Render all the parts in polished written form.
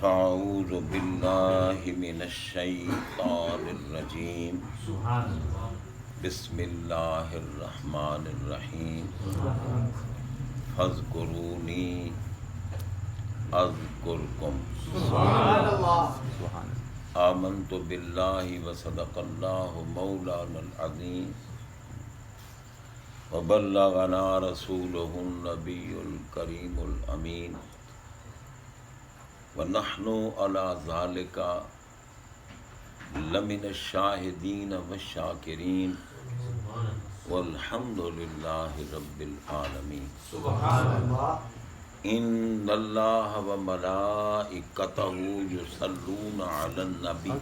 فاعوذ باللہ من الشیطان الرجیم بسم اللہ الرحمن الرحیم فاذکرونی اذکرکم آمنت باللہ وصدق اللہ مولانا العظیم وبلغنا رسولہ النبی الکریم الامین ونحن علی ذالک لمن الشاہدین والشاکرین والحمد للہ رب العالمین سبحان اللہ ان اللہ وملائکتہ یصلون علی النبی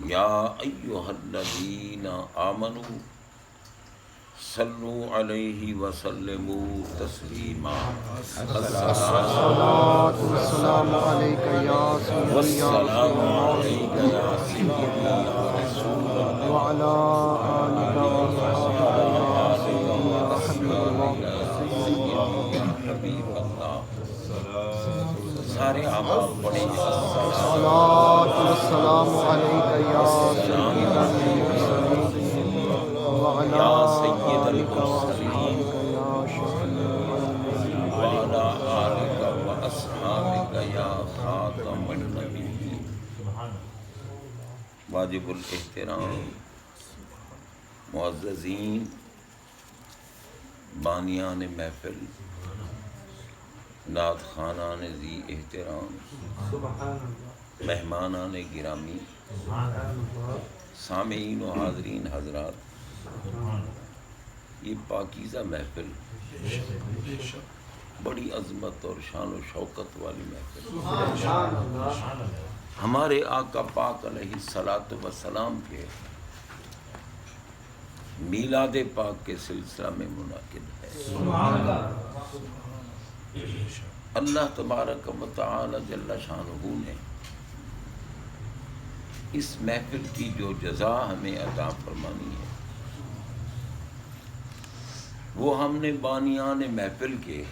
یا ایہا الذین آمنوا صلوا علیہ وسلموا تسلیما الصلاۃ والسلام علیک یا والسلام علیک یا سیدی یا رسول اللہ وعلی آلک یا حبیب اللہ سارے آباد پڑھیں الصلاۃ والسلام علیک یا سیدی یا سید المرسلین وعلی آلک واصحابک یا خاتم النبیین واجب الاحترام معززین بانیان محفل نعت خوانان ذی احترام مہمانان گرامی سامعین و حاضرین حضرات، یہ پاکیزہ محفل بڑی عظمت اور شان و شوکت والی محفل ہمارے آقا پاک علیہ الصلاۃ والسلام کے میلاد پاک کے سلسلہ میں منعقد ہے۔ اللہ تبارک و تعالی جل شانہ نے اس محفل کی جو جزا ہمیں عطا فرمانی ہے وہ ہم نے بانیان محفل کے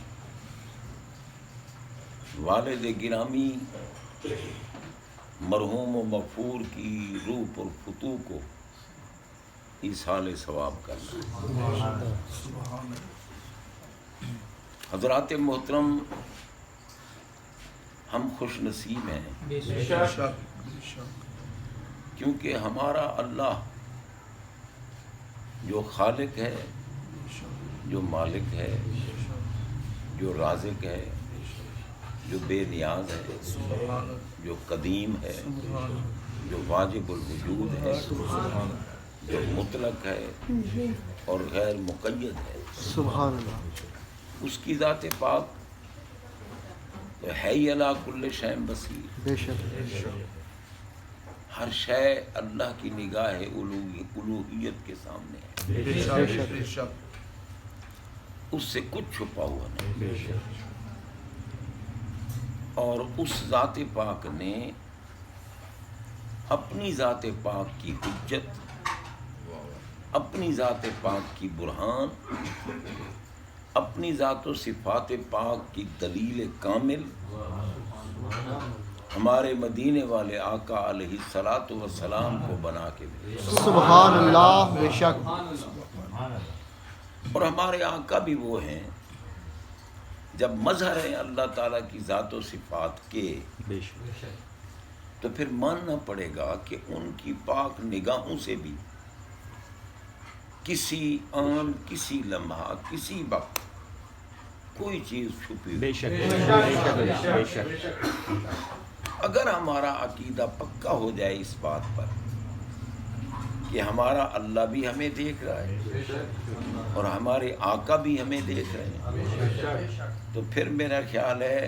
والد گرامی مرحوم و مغفور کی روح پر فتوح کو ایصال ثواب کرنا ہے۔ حضرات محترم، ہم خوش نصیب ہیں کیونکہ ہمارا اللہ جو خالق ہے، جو مالک ہے، جو رازق ہے، جو بے نیاز ہے، جو قدیم ہے، جو واجب الوجود ہے، جو مطلق ہے اور غیر مقید ہے، سبحان اللہ، اس کی ذات پاک تو ہے ہی علی کل شیء بصیر، بے شک ہر شے اللہ کی نگاہ الوہیت کے سامنے ہے، بے شک اس سے کچھ چھپا ہوا نہیں، اور اس ذات پاک نے اپنی ذات پاک کی حجت، اپنی ذات پاک کی برہان، اپنی ذات و صفات پاک کی دلیل کامل ہمارے مدینے والے آقا علیہ الصلاۃ والسلام کو بنا کے دے، سبحان اللہ، بے شک اور ہمارے آقا بھی وہ ہیں جب مظہر ہیں اللہ تعالیٰ کی ذات و صفات کے، تو پھر ماننا پڑے گا کہ ان کی پاک نگاہوں سے بھی کسی آن، کسی لمحہ، کسی وقت کوئی چیز چھپی بے شک بے شک۔ اگر ہمارا عقیدہ پکا ہو جائے اس بات پر کہ ہمارا اللہ بھی ہمیں دیکھ رہا ہے اور ہمارے آقا بھی ہمیں دیکھ رہے ہیں، تو پھر میرا خیال ہے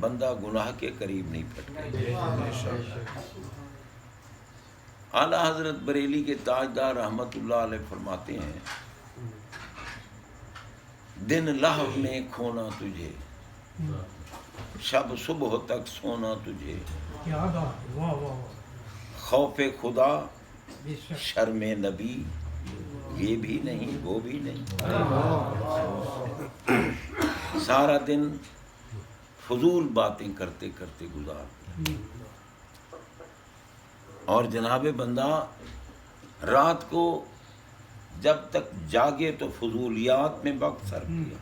بندہ گناہ کے قریب نہیں پھٹکے۔ اعلیٰ حضرت بریلی کے تاجدار رحمت اللہ علیہ فرماتے ہیں، دن لہو میں کھونا تجھے، شب صبح تک سونا تجھے، خوف خدا شرم نبی یہ بھی نہیں وہ بھی نہیں، سارا دن فضول باتیں کرتے کرتے گزار دیا. اور جناب بندہ رات کو جب تک جاگے تو فضولیات میں وقت صرف کیا،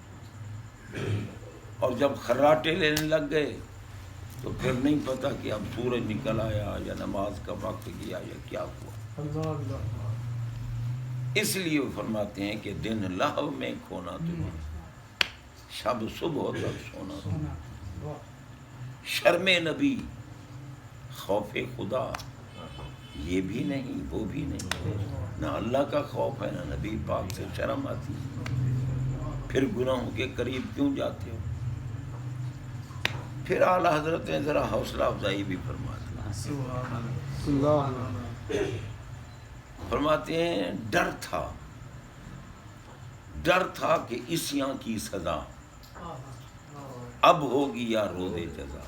اور جب خراٹے لینے لگ گئے تو پھر نہیں پتا کہ اب سورج نکل آیا یا نماز کا وقت گیا یا کیا ہوا. اس لیے وہ فرماتے ہیں کہ دن لہو میں کھونا تمہیں، شب صبح تک سونا تمہیں. شرم نبی خوف خدا یہ بھی نہیں وہ بھی نہیں، نہ اللہ کا خوف ہے نہ نبی پاک سے شرم آتی. پھر گناہوں کے قریب کیوں جاتے ہو؟ پھر اعلیٰ حضرت نے ذرا حوصلہ افزائی بھی فرما دی. اللہ فرماتے ہیں ڈر تھا کہ عصیاں کی سزا اب ہوگی یا روز جزا.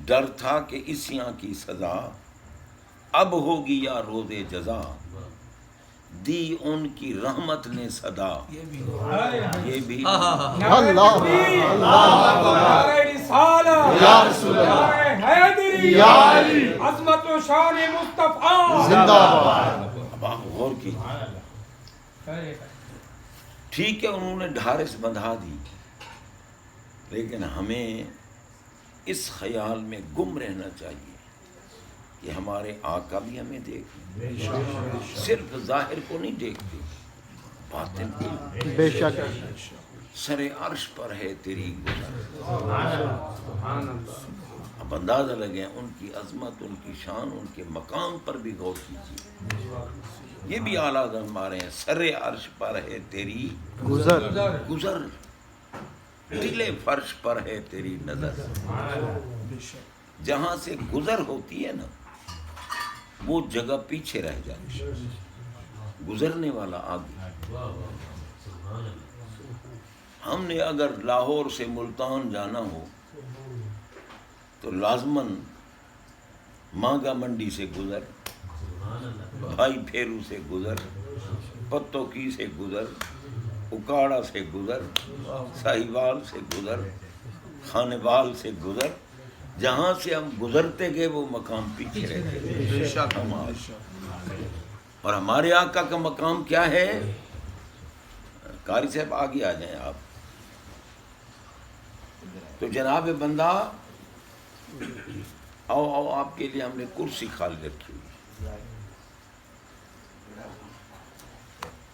ڈر تھا کہ عصیاں کی سزا اب ہوگی یا روز جزا. دی ان کی رحمت نے صدا یہ بھی اللہ یا رسول اللہ یا علی عظمت و شان مصطفیٰ زندہ باد. اب آپ غور کی. ٹھیک ہے انہوں نے ڈھارس بندھا دی، لیکن ہمیں اس خیال میں گم رہنا چاہیے کہ ہمارے آقا بھی ہمیں دیکھیں. صرف ظاہر کو نہیں دیکھتے، باطن کو. بے شک سر عرش پر ہے تیری گزر. اب اندازہ لگے ان کی عظمت، ان کی شان، ان کے مقام پر بھی غور کیجیے. یہ بھی اعلیٰ ہمارے ہیں، سر عرش پر ہے تیری گزر، دل فرش پر ہے تیری نظر. جہاں سے گزر ہوتی ہے نا وہ جگہ پیچھے رہ جاتی ہے، گزرنے والا آگے. ہم نے اگر لاہور سے ملتان جانا ہو تو لازماً مانگا منڈی سے گزر، بھائی پھیرو سے گزر، پتو کی سے گزر، اکاڑا سے گزر، ساہیوال سے گزر، خانوال سے گزر. جہاں سے ہم گزرتے گئے وہ مقام پیچھے رہتے گئے. اور ہمارے آقا کا مقام کیا ہے؟ قاری صاحب آگے آ جائیں آپ. تو جناب بندہ آؤ آپ کے لیے ہم نے کرسی خالی رکھی ہوئی،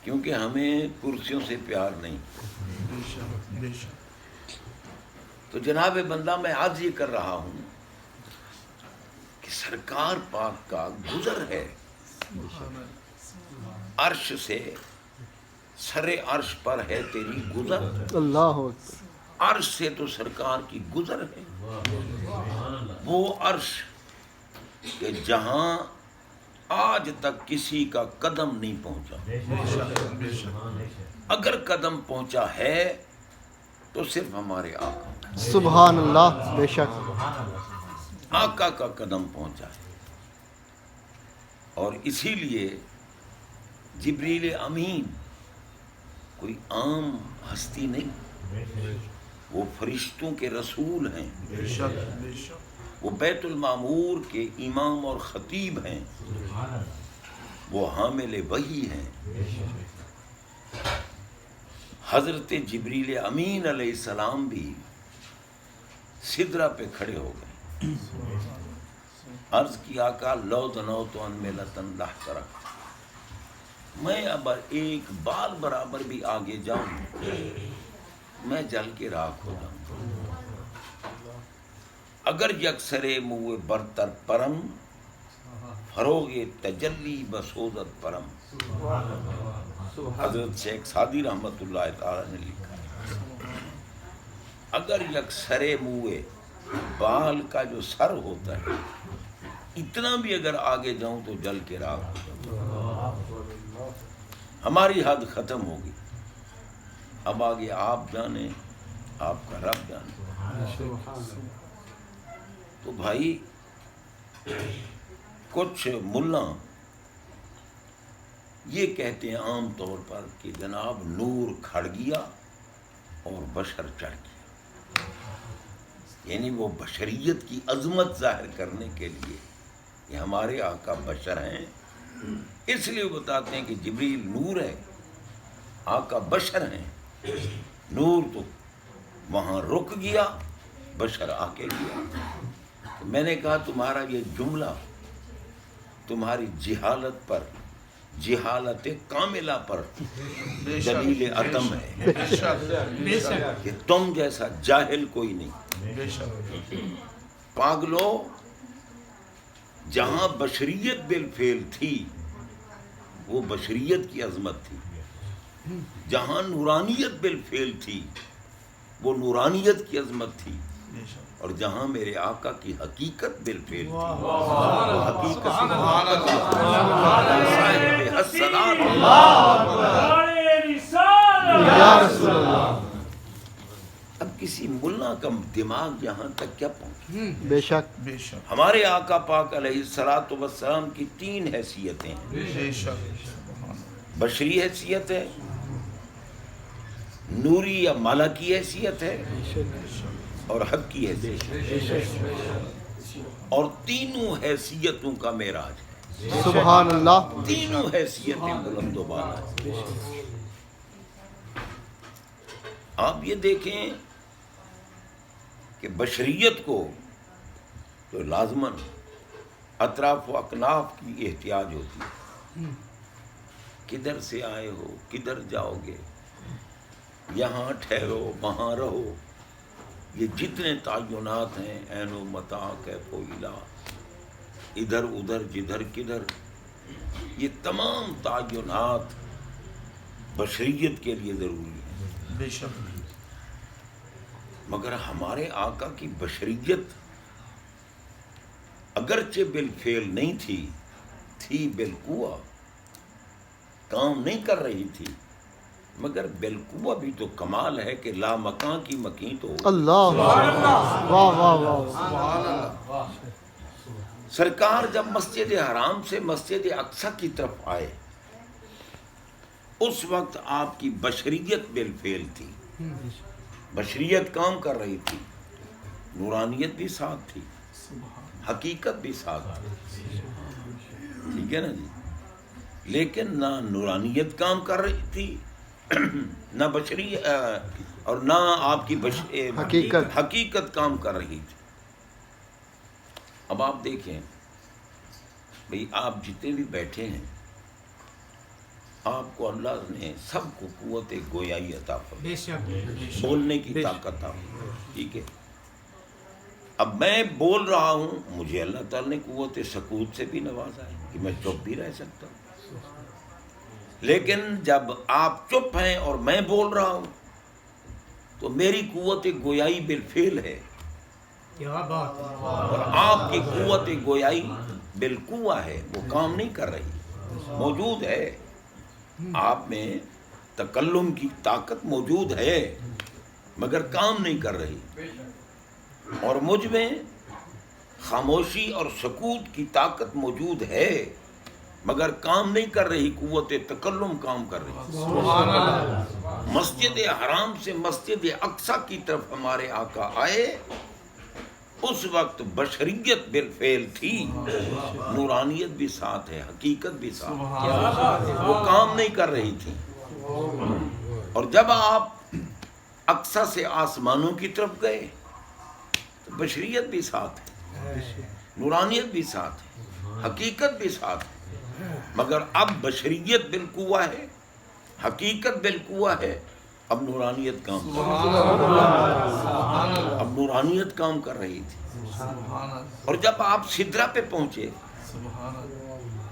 کیونکہ ہمیں کرسیوں سے پیار نہیں. تو جناب بندہ میں آج یہ کر رہا ہوں کہ سرکار پاک کا گزر ہے عرش سے، سر عرش پر ہے تیری گزر. اللہ اکبر. عرش سے تو سرکار کی گزر ہے، وہ عرش کہ جہاں آج تک کسی کا قدم نہیں پہنچا. اگر قدم پہنچا ہے تو صرف ہمارے آقا، سبحان اللہ. بے شک آقا کا قدم پہنچا ہے. اور اسی لیے جبریل امین کوئی عام ہستی نہیں، وہ فرشتوں کے رسول ہیں، وہ بیت المعمور کے امام اور خطیب ہیں، وہ حامل وحی ہیں. حضرت جبریل امین علیہ السلام بھی سدرہ پہ کھڑے ہو گئے. عرض کی آقا لو دنوت ان ملتن لحترک، میں اب ایک بال برابر بھی آگے جاؤں میں جل کے راکھ ہو جاؤں. اگر یکسرے منہ برتر پرم، فروغ تجلی بسوزت پرم. حضرت شیخ سعدی رحمت اللہ تعالی نے لکھا ہے اگر یکسرے منہ بال کا جو سر ہوتا ہے اتنا بھی اگر آگے جاؤں تو جل کے راکھ ہو جاؤں. ہماری حد ختم ہوگی. اب آگے آپ جانے، آپ کا رب جانے. تو بھائی کچھ ملا یہ کہتے ہیں عام طور پر کہ جناب نور کھڑ گیا اور بشر چڑھ گیا. یعنی وہ بشریت کی عظمت ظاہر کرنے کے لیے کہ ہمارے آقا بشر ہیں، اس لیے بتاتے ہیں کہ جبریل نور ہے، آقا بشر ہیں۔ نور تو وہاں رک گیا، بشر آ کے گیا۔ میں نے کہا تمہارا یہ جملہ تمہاری جہالت پر، جہالت کاملہ پر دلیل عدم ہے کہ تم جیسا جاہل کوئی نہیں۔ پاگلو، جہاں بشریت بالفعل تھی وہ بشریت کی عظمت تھی، جہاں نورانیت بالفعل تھی وہ نورانیت کی عظمت تھی، اور جہاں میرے آقا کی حقیقت بالفعل تھی وہ حقیقت یا رسول اللہ۔ اب کسی ملا کا دماغ یہاں تک کیا پہنچا؟ بے شک ہمارے آقا پاک علیہ الصلوۃ والسلام کی 3 حیثیتیں ہیں۔ بشری حیثیت ہے، نوری یا ملکی حیثیت ہے، اور حق کی حیثیت ہے، اور تینوں حیثیتوں کا معراج ہے۔ سبحان اللہ۔ تینوں حیثیتیں بلند و بالا ہیں۔ آپ یہ دیکھیں کہ بشریت کو تو لازماً اطراف و اکناف کی احتیاج ہوتی ہے، کدھر سے آئے ہو، کدھر جاؤ گے، یہاں ٹھہرو، وہاں رہو، یہ جتنے تعینات ہیں، عین و متاع، کیف و الا، ادھر ادھر جدھر کدھر، یہ تمام تعینات بشریت کے لیے ضروری ہیں۔ بے شک مگر ہمارے آقا کی بشریت اگرچہ بالفعل نہیں تھی بالقوہ، کام نہیں کر رہی تھی، مگر بالقوہ بھی تو کمال ہے کہ لا مکان کی مکین تو ہو۔ اللہ، واہ واہ واہ۔ سرکار جب مسجد حرام سے مسجد اقصی کی طرف آئے، اس وقت آپ کی بشریت بالفعل تھی، بشریت کام کر رہی تھی، نورانیت بھی ساتھ تھی، حقیقت بھی ساتھ تھی، ٹھیک ہے نا جی؟ لیکن نہ نورانیت کام کر رہی تھی، نہ بشری اور نہ آپ کی حقیقت کام کر رہی تھی۔ اب آپ دیکھیں بھئی، آپ جتنے بھی بیٹھے ہیں، آپ کو اللہ نے سب کو قوت گویائی عطا فرمائی، بولنے کی طاقت عطا فرمائی، ٹھیک ہے؟ اب میں بول رہا ہوں، مجھے اللہ تعالیٰ نے قوت سکوت سے بھی نوازا ہے کہ میں چپ بھی رہ سکتا ہوں، لیکن جب آپ چپ ہیں اور میں بول رہا ہوں تو میری قوت گویائی بالفعل ہے، اور آپ کی قوت گویائی بالقوہ ہے، وہ کام نہیں کر رہی، موجود ہے، آپ میں تکلم کی طاقت موجود ہے مگر کام نہیں کر رہی، اور مجھ میں خاموشی اور سکوت کی طاقت موجود ہے مگر کام نہیں کر رہی، قوت تکلم کام کر رہی۔ مسجد حرام سے مسجد اقصی کی طرف ہمارے آقا آئے، اس وقت بشریت بالفعل تھی، نورانیت بھی ساتھ ہے، حقیقت بھی ساتھ ہے، وہ کام نہیں کر رہی تھی، اور جب آپ اقصی سے آسمانوں کی طرف گئے تو بشریت بھی ساتھ ہے، نورانیت بھی ساتھ ہے، حقیقت بھی ساتھ ہے، مگر اب بشریت بالقوہ ہے، حقیقت بالقوہ ہے، اب نورانیت کام کر رہی تھی۔ اور جب آپ سدرہ پہ پہنچے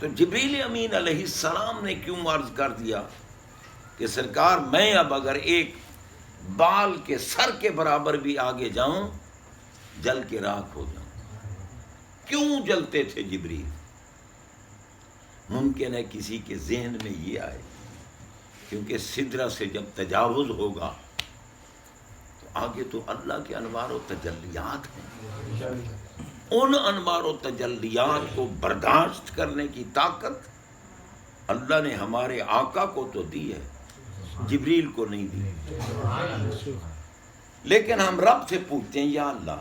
تو جبریل امین علیہ السلام نے کیوں عرض کر دیا کہ سرکار میں اب اگر ایک بال کے سر کے برابر بھی آگے جاؤں جل کے راکھ ہو جاؤں۔ کیوں جلتے تھے جبریل؟ ممکن ہے کسی کے ذہن میں یہ آئے کیونکہ سدرہ سے جب تجاوز ہوگا تو آگے تو اللہ کے انوار و تجلیات ہیں، ان انوار و تجلیات کو برداشت کرنے کی طاقت اللہ نے ہمارے آقا کو تو دی ہے، جبریل کو نہیں دی۔ لیکن ہم رب سے پوچھتے ہیں یا اللہ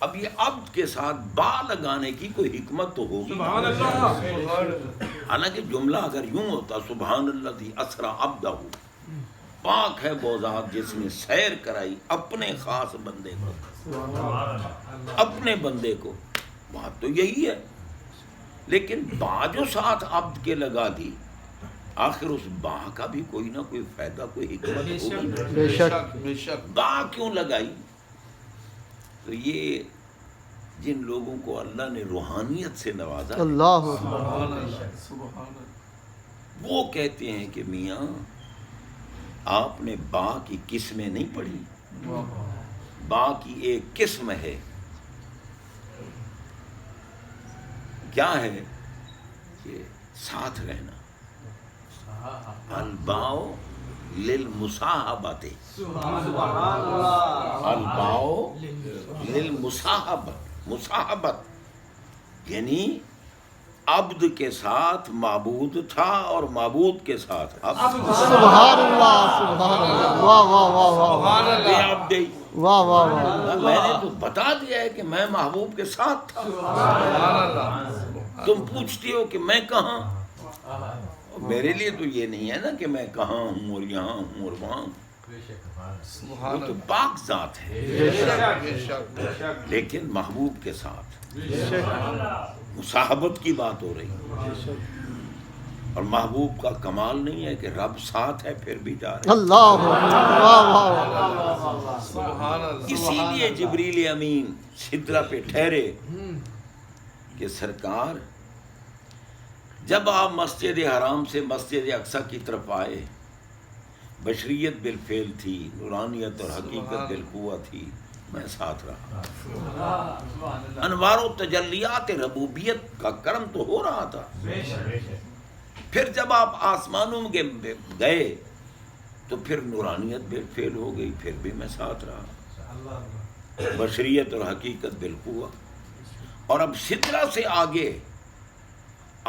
اب یہ عبد کے ساتھ با لگانے کی کوئی حکمت تو ہوگی، سبحان اللہ، حالانکہ جملہ اگر یوں ہوتا سبحان الذی اسری عبدہ، پاک ہے وہ ذات جس نے سیر کرائی اپنے خاص بندے کو، اپنے بندے کو، بات تو یہی ہے، لیکن با جو ساتھ عبد کے لگا دی، آخر اس با کا بھی کوئی نہ کوئی فائدہ، کوئی حکمت ہوگی، بے شک بے شک با کیوں لگائی؟ تو یہ جن لوگوں کو اللہ نے روحانیت سے نوازا ہے، اللہ سبحان اللہ سبحان اللہ وہ کہتے ہیں کہ میاں آپ نے با کی قسمیں نہیں پڑھی، با کی ایک قسم ہے، کیا ہے کہ ساتھ رہنا، الباؤ للمصاحبت، الباؤ للمصاحبت، مصاحبت یعنی عبد کے ساتھ معبود تھا اور معبود کے ساتھ عبد، سبحان اللہ سبحان اللہ، واہ واہ واہ واہ بے عبدی۔ واہ واہ واہ، میں نے تو بتا دیا ہے کہ میں محبوب کے ساتھ تھا، تم پوچھتی ہو کہ میں کہاں، میرے لیے تو یہ نہیں ہے نا کہ میں کہاں ہوں اور یہاں ہوں اور وہاں ہوں، وہ تو پاک ذات ہے، لیکن محبوب کے ساتھ مصاحبت کی بات ہو رہی ہے، اور محبوب کا کمال نہیں ہے کہ رب ساتھ ہے پھر بھی جا رہے ہیں، اللہ واہ واہ واہ، سبحان اللہ اسی لیے جبریل امین سدرہ پہ ٹھہرے کہ سرکار جب آپ مسجد حرام سے مسجد اقصیٰ کی طرف آئے، بشریت بالفعل تھی، نورانیت اور حقیقت بالقوہ تھی، میں ساتھ رہا، انوار و تجلیات ربوبیت کا کرم تو ہو رہا تھا، پھر جب آپ آسمانوں میں گئے تو پھر نورانیت بالفعل ہو گئی، پھر بھی میں ساتھ رہا، بشریت اور حقیقت بالقوہ، اور اب سدرہ سے آگے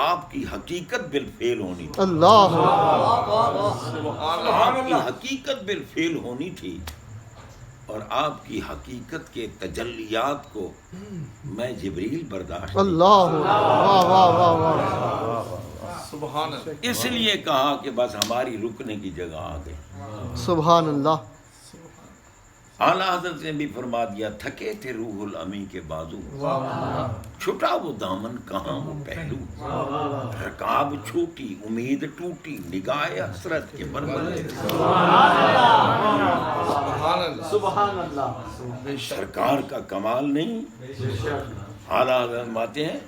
آپ کی حقیقت بالفعل ہونی تھی، اللہ آپ کی حقیقت بالفعل ہونی تھی، اور آپ کی حقیقت کے تجلیات کو میں جبریل برداشت نہیں، اللہ واہ واہ واہ واہ، سبحان اللہ اس لیے کہا کہ بس ہماری رکنے کی جگہ آ گئی۔ سبحان اللہ، اعلیٰ حضرت نے بھی فرما دیا تھکے تھے روح الامی کے بازو، چھٹا وہ دامن کہاں وہ پہلو، رکاب چھوٹی امید ٹوٹی نگاہ حسرت کے بربلے، سبحان اللہ بے شک سرکار کا کمال نہیں، اعلیٰ حضرت فرماتے ہیں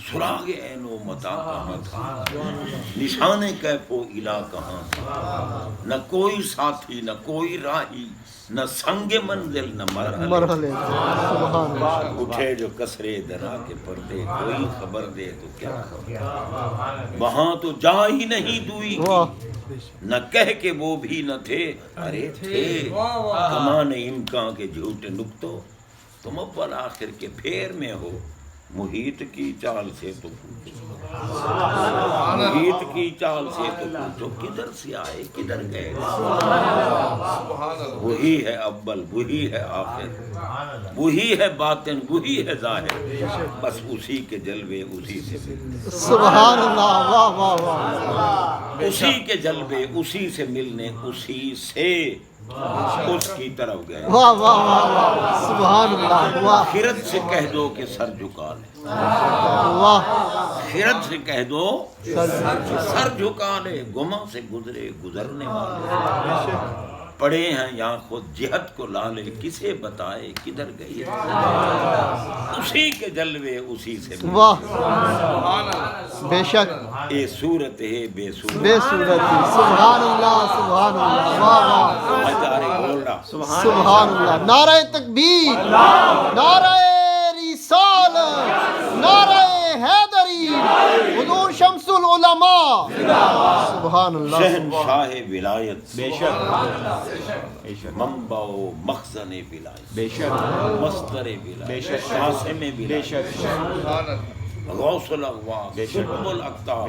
سراغ عین و متا کہاں تھا، نشان کیف و الا کہاں تھا، نہ کوئی ساتھی نہ کوئی راہی، نہ سنگ منزل نہ مرحلے، مرحلے، سبحان اللہ، اٹھے جو کسرے دنا کے پردے، کوئی خبر دے تو کیا خبر، وہاں تو جا ہی نہیں دوئی واہ کی، نہ کہہ کے وہ بھی نہ تھے، ارے تھے کمان امکان کے جھوٹے نکتوں، تم اول آخر کے پھیر میں ہو، محیط کی چال سے تو پوچھو، محیط کی چال سے تو پوچھو، کدھر سے آئے کدھر گئے، وہی ہے اول وہی ہے آخر، وہی ہے باطن وہی ہے ظاہر، بس اسی کے جلوے اسی سے ملنے، سبحان اللہ، واہ واہ واہ، اسی کے جلوے اسی سے ملنے، اسی سے اس کی طرف گئے، واہ واہ واہ واہ، سبحان اللہ، واہ خرد سے کہہ دو کہ سر جھکا لے، واہ، خرد سے کہہ دو کہ سر جھکا لے، گما سے گزرے گزرنے والے، پڑے ہیں یہاں خود جہت کو لالے، کسے بتائے کدھر گئی، اسی کے جلوے اسی سے ملے، واہ، بے شک اے صورت ہے بے صورت، بے صورت، سبحان اللہ سبحان اللہ، واہ واہ، میں جارے بول رہا سبحان اللہ، نعرہ تکبیر، نعرہ رسالت، نعرہ حیدری، حضور شمس العلماء، سبحان اللہ، شہنشاہ ولایت، بے شک منبع و مخزن ولایت، بے شک مصدر ولایت، بے شک قاسم ولایت، بے شک غوث الاغواث، قطب الاقطاب،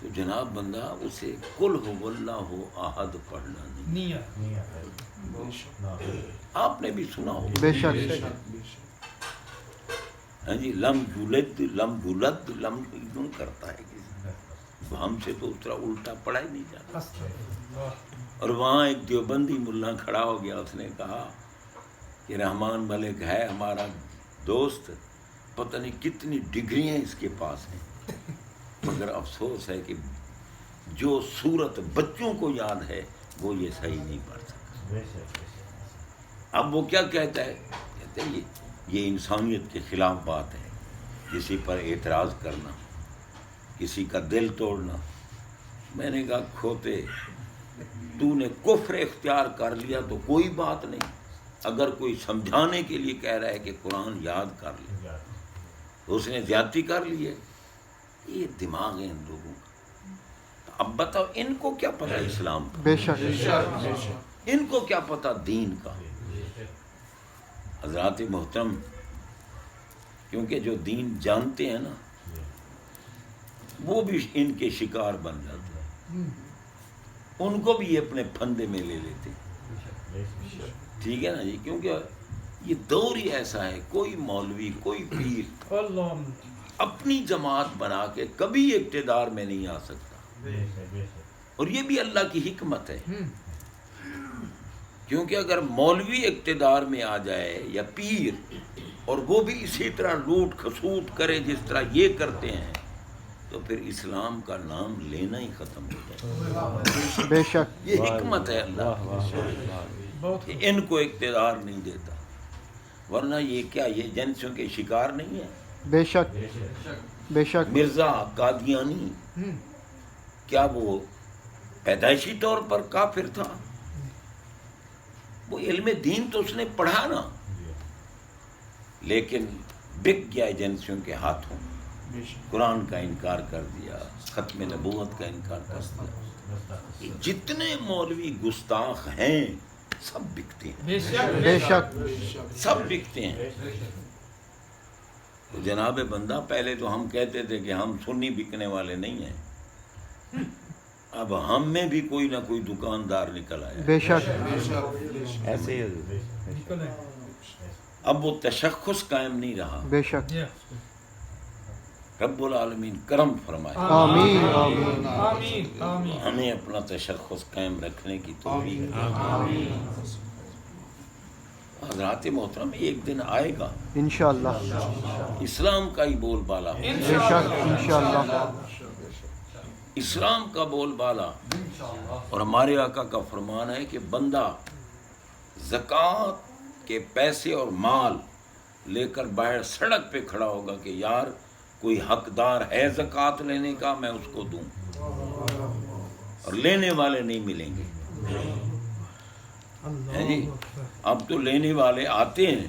تو جناب بندہ اسے قل هو اللہ احد پڑھنا نہیں. آپ نے بھی سنا ہوگا. بے شک. ہاں جی، لم یولد لم یولد لم یوں کرتا ہے کسی، ہم سے تو اس طرح الٹا پڑھا ہی نہیں جاتا. اور وہاں ایک دیوبندی ملا کھڑا ہو گیا، اس نے کہا کہ رحمان ملک ہے ہمارا دوست، پتہ نہیں کتنی ڈگریاں اس کے پاس ہیں، مگر افسوس ہے کہ جو صورت بچوں کو یاد ہے وہ یہ صحیح نہیں پڑھ سکتا. اب وہ کیا کہتا ہے؟ کہتے ہیں یہ انسانیت کے خلاف بات ہے، کسی پر اعتراض کرنا، کسی کا دل توڑنا. میں نے کہا کھوتے، تو نے کفر اختیار کر لیا تو کوئی بات نہیں، اگر کوئی سمجھانے کے لیے کہہ رہا ہے کہ قرآن یاد کر لے تو اس نے زیادتی کر لی ہے. یہ دماغ ہے ان لوگوں کا. اب بتاؤ ان کو کیا پتہ اسلام کا؟ بے شک. ان کو کیا پتہ دین کا؟ حضرات محترم، کیونکہ جو دین جانتے ہیں نا وہ بھی ان کے شکار بن جاتے ہیں، ان کو بھی یہ اپنے پھندے میں لے لیتے ہیں. ٹھیک ہے نا جی، کیونکہ یہ دور ہی ایسا ہے، کوئی مولوی کوئی پیر اپنی جماعت بنا کے کبھی اقتدار میں نہیں آ سکتا. اور یہ بھی اللہ کی حکمت ہے، کیونکہ اگر مولوی اقتدار میں آ جائے یا پیر، اور وہ بھی اسی طرح لوٹ کھسوٹ کرے جس طرح یہ کرتے ہیں، تو پھر اسلام کا نام لینا ہی ختم ہو جائے. بے شک. یہ حکمت ہے اللہ کی، ان کو اقتدار نہیں دیتا. ورنہ یہ کیا یہ جنسوں کے شکار نہیں ہے؟ بے شک. بے شک. مرزا قادیانی کیا وہ پیدائشی طور پر کافر تھا؟ وہ علم دین تو اس نے پڑھا نا، لیکن بک گیا ایجنسیوں کے ہاتھوں، قرآن کا انکار کر دیا، ختم نبوت کا انکار کر دیا. جتنے مولوی گستاخ ہیں سب بکتے ہیں. بے شک. سب بکتے ہیں. تو جناب بندہ، پہلے تو ہم کہتے تھے کہ ہم سنی بکنے والے نہیں ہیں، اب ہم میں بھی کوئی نہ کوئی دکاندار نکل آیا. بے شک. ایسے ہی اب وہ تشخص قائم نہیں رہا. بے شک. رب العالمین کرم فرمائے. آمین. آمین. ہمیں اپنا تشخص قائم رکھنے کی توفیق دے. حضرات محترم، ایک دن آئے گا انشاءاللہ. اسلام کا ہی بول بالا ہو. بے شک. انشاءاللہ. اسلام کا بول بالا. اور ہمارے آقا کا فرمان ہے کہ بندہ زکوٰۃ کے پیسے اور مال لے کر باہر سڑک پہ کھڑا ہوگا کہ یار کوئی حقدار ہے زکوٰۃ لینے کا، میں اس کو دوں، اور لینے والے نہیں ملیں گے. ہے جی، اب تو لینے والے آتے ہیں،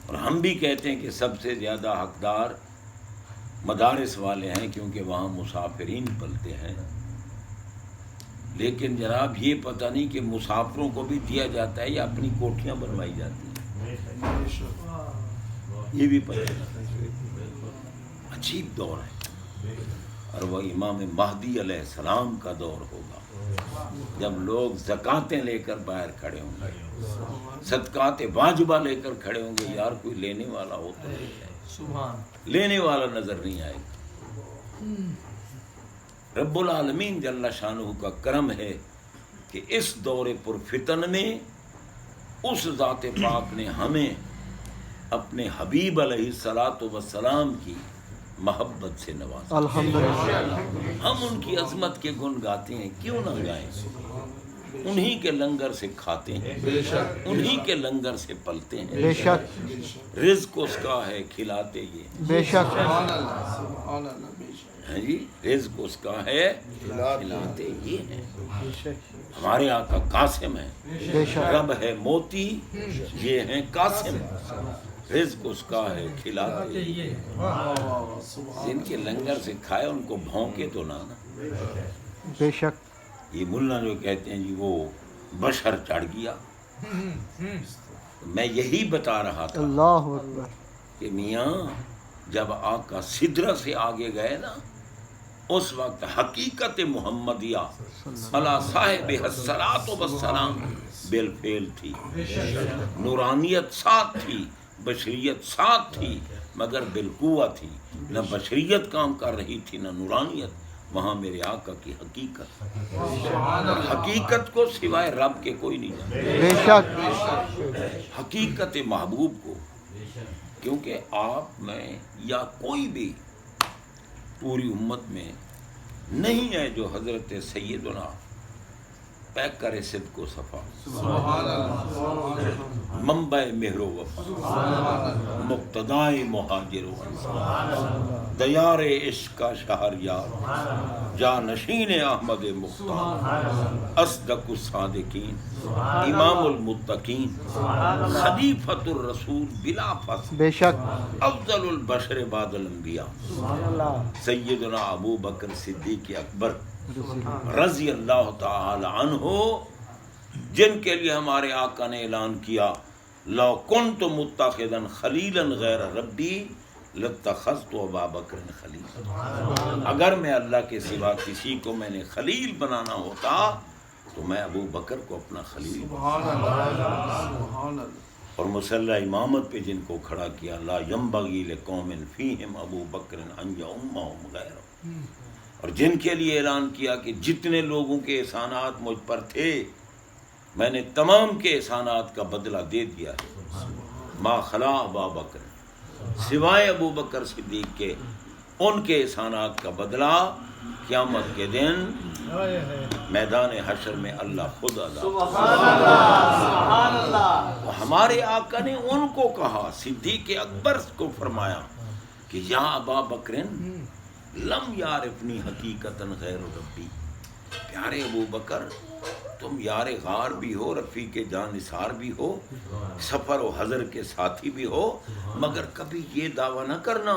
اور ہم بھی کہتے ہیں کہ سب سے زیادہ حقدار مدارس والے ہیں، کیونکہ وہاں مسافرین پلتے ہیں. لیکن جناب یہ پتہ نہیں کہ مسافروں کو بھی دیا جاتا ہے یا اپنی کوٹھیاں بنوائی جاتی ہیں، یہ بھی پتہ نہیں. عجیب دور ہے. اور وہ امام مہدی علیہ السلام کا دور ہوگا جب لوگ زکاتیں لے کر باہر کھڑے ہوں گے، صدقات واجبہ لے کر کھڑے ہوں گے. یار کوئی لینے والا ہو تو لے جائے. لینے والا نظر نہیں آئے گا. رب العالمین جل شانہ کا کرم ہے کہ اس دور پر فتن میں اس ذات پاک نے ہمیں اپنے حبیب علیہ الصلاۃ والسلام کی محبت سے نوازا. الحمدللہ. ہم ان کی عظمت کے گن گاتے ہیں، کیوں نہ گائیں؟ انہی کے لنگر سے کھاتے ہیں، انہی کے لنگر سے پلتے ہیں. بے شک. رزق اس کا ہے، کھلاتے یہ. بے شک. ہیں جی، رزق اس کا ہے، کھلاتے یہ ہیں. ہمارے آقا قاسم ہے، بے شک. رب ہے موتی، یہ ہیں قاسم. رزق اس کا ہے، کھلاتے یہ. جن کے لنگر سے کھائے ان کو بھونکے تو نہ. بے شک. یہ ملا جو کہتے ہیں جی وہ بشر چڑھ گیا، میں یہی بتا رہا تھا اللہ اکبر. کہ میاں جب آقا سدرہ سے آگے گئے نا اس وقت حقیقت محمدیہ علی صاحب الصلاۃ والسلام بالفعل تھی، نورانیت ساتھ تھی، بشریت ساتھ تھی، مگر بالقوہ تھی، نہ بشریت کام کر رہی تھی نہ نورانیت، وہاں میرے آقا کی حقیقت، اور حقیقت کو سوائے رب کے کوئی نہیں جانتا، بے شک حقیقت محبوب کو، کیونکہ آپ میں یا کوئی بھی پوری امت میں نہیں ہے جو حضرت سیدنا پیکر صدق و صفا، منبع مہر و وفا، مقتدائے مہاجر و انصار، دیار عشق کا شہریار، جانشین احمد مختار، اصدق الصادقین، امام المتقین، خلیفۃ الرسول بلا فصل، بے شک افضل البشر بعد الانبیاء، سیدنا ابو بکر صدیق اکبر رضی اللہ تعالی عنہ، جن کے لیے ہمارے آقا نے اعلان کیا لو کنت متخذا خلیلا غیر ربی لاتخذت ابا بکر خلیلا، اگر میں اللہ کے سوا کسی کو میں نے خلیل بنانا ہوتا تو میں ابو بکر کو اپنا خلیل اور مصلی امامت پہ جن کو کھڑا کیا، لا ینبغی لقوم فیہم ابو بکر ان یؤمہم غیرہ، اور جن کے لیے اعلان کیا کہ جتنے لوگوں کے احسانات مجھ پر تھے میں نے تمام کے احسانات کا بدلہ دے دیا ہے، ما خلا ابا بکر، سوائے ابو بکر صدیق کے، ان کے احسانات کا بدلہ قیامت کے دن میدان حشر میں اللہ خود ادا، ہمارے آقا نے ان کو کہا، صدیق اکبر کو فرمایا کہ یا ابا بکرن لم یارفنی حقیقتاً غیر ربی، پیارے ابو بکر تم یار غار بھی ہو، رفیق جان نثار بھی ہو، سفر و حضر کے ساتھی بھی ہو، مگر کبھی یہ دعویٰ نہ کرنا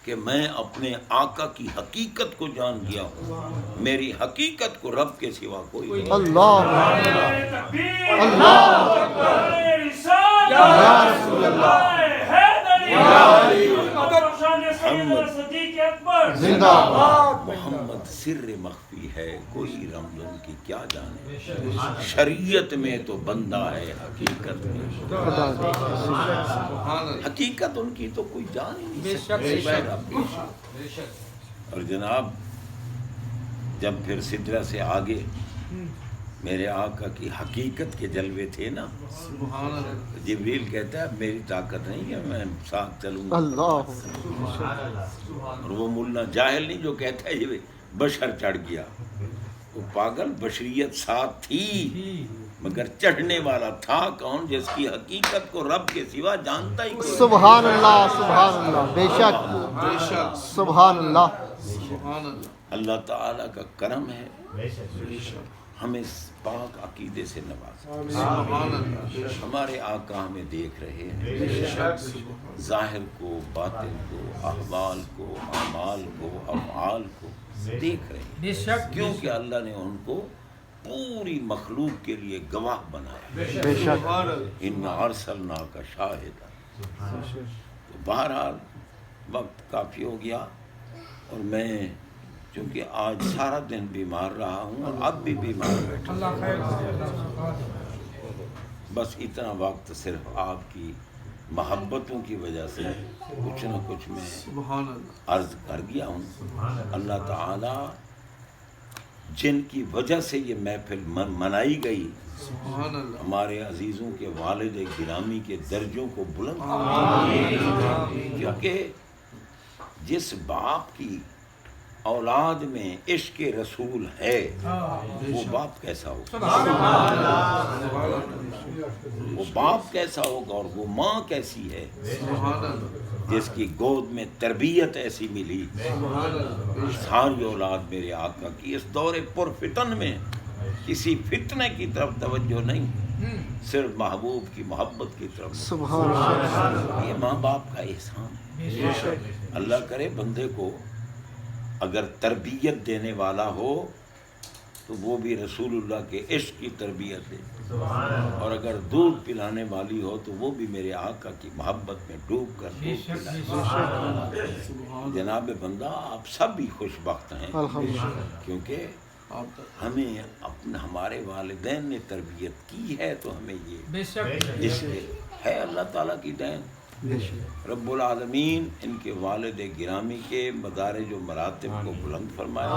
کہ میں اپنے آقا کی حقیقت کو جان گیا ہوں، میری حقیقت کو رب کے سوا کوئی نہیں۔ اللہ اللہ یا رسول اللہ زندہ باد، محمد سر مخفی ہے کوئی رمز ان کی کیا جانے، شریعت میں تو بندہ ہے حقیقت میں، حقیقت ان کی تو کوئی جان ہی نہیں سکتا۔ اور جناب جب پھر سدرہ سے آگے میرے آقا کی حقیقت کے جلوے تھے نا، جبریل کہتا ہے میری طاقت نہیں ہے میں ساتھ چلوں گا، اللہ اور وہ ملا جاہل نہیں جو کہتا ہے یہ بشر چڑھ گیا، وہ پاگل، بشریت ساتھ تھی مگر چڑھنے والا تھا کون؟ جس کی حقیقت کو رب کے سوا جانتا ہی کوئی۔ سبحان اللہ سبحان اللہ، بے شک سبحان اللہ۔ اللہ تعالیٰ کا کرم ہے ہمیں پاک عقیدے سے نوازا، ہمارے آقا ہمیں دیکھ رہے ہیں، ظاہر کو، باطن کو، احوال کو، اعمال کو، افعال کو دیکھ رہے ہیں، کیونکہ اللہ نے ان کو پوری مخلوق کے لیے گواہ بنایا، بے شک اِنَّا أَرْسَلْنَاكَ شَاهِدًا۔ تو بہرحال وقت کافی ہو گیا، اور میں چونکہ آج سارا دن بیمار رہا ہوں اور اب بھی بیمار بیٹھا ہوں، بس اتنا وقت صرف آپ کی محبتوں کی وجہ سے کچھ نہ کچھ میں عرض کر گیا ہوں۔ اللہ تعالیٰ جن کی وجہ سے یہ محفل منائی گئی، ہمارے عزیزوں کے والد گرامی کے درجوں کو بلند کرے، کیونکہ جس باپ کی اولاد میں عشق رسول ہے وہ باپ کیسا ہوگا، وہ باپ کیسا ہوگا، اور وہ ماں کیسی ہے جس کی گود میں تربیت ایسی ملی۔ ساری اولاد میرے آقا کی اس دور پر فتن میں کسی فتنے کی طرف توجہ نہیں، صرف محبوب کی محبت کی طرف۔ سبحان اللہ، یہ ماں باپ کا احسان ہے۔ اللہ کرے بندے کو اگر تربیت دینے والا ہو تو وہ بھی رسول اللہ کے عشق کی تربیت ہے، اور اگر دودھ پلانے والی ہو تو وہ بھی میرے آقا کی محبت میں ڈوب کر دودھ پلائے۔ جناب بندہ آپ سب بھی خوش بخت ہیں، کیونکہ ہمیں ہمارے والدین نے تربیت کی ہے، تو ہمیں یہ اس کے ہے اللہ تعالیٰ کی دین۔ رب العالمین ان کے والد گرامی کے مدارج و مراتب کو بلند فرمائے،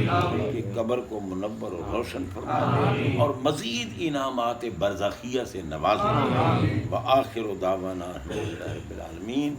ان کی قبر کو منور و روشن فرمائے، اور مزید انعامات برزخیہ سے نوازے۔ وآخر دعوانا الحمدللہ رب العالمین۔